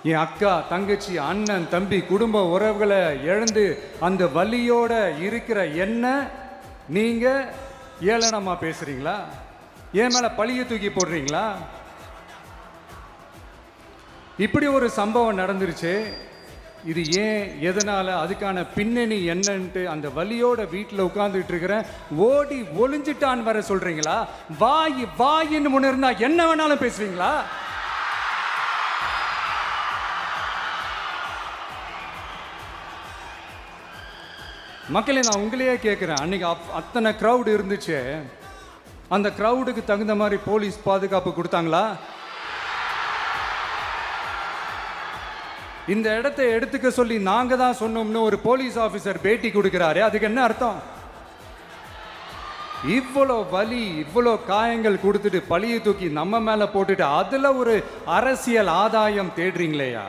என் அக்கா, தங்கச்சி, அண்ணன், தம்பி, குடும்ப உறவுகளை இழந்து அந்த வலியோட இருக்கிற என்ன நீங்க ஏளனமா பேசுறீங்களா? என் மேல பழிய தூக்கி போடுறீங்களா? இப்படி ஒரு சம்பவம் நடந்துருச்சு. இது ஏன், எதனால, அதுக்கான பின்னணி என்னன்ட்டு அந்த வலியோட வீட்டில் உட்கார்ந்துட்டு இருக்கிறேன். ஓடி ஒளிஞ்சிட்டான்னு வர சொல்றீங்களா? வாய் வாயின்னு முன்ன இருந்தா என்ன வேணாலும் பேசுவீங்களா? மக்களே, நான் உங்களையே கேட்குறேன். அன்னைக்கு அத்தனை க்ரௌடு இருந்துச்சு. அந்த க்ரௌடுக்கு தகுந்த மாதிரி போலீஸ் பாதுகாப்பு கொடுத்தாங்களா? இந்த இடத்தை எடுத்துக்க சொல்லி நாங்க தான் சொன்னோம்னு ஒரு போலீஸ் ஆஃபீஸர் பேட்டி கொடுக்கிறாரு. அதுக்கு என்ன அர்த்தம்? இவ்வளோ வலி, இவ்வளோ காயங்கள் கொடுத்துட்டு பழியை தூக்கி நம்ம மேல போட்டுட்டு அதுல ஒரு அரசியல் ஆதாயம் தேடுறீங்களேயா?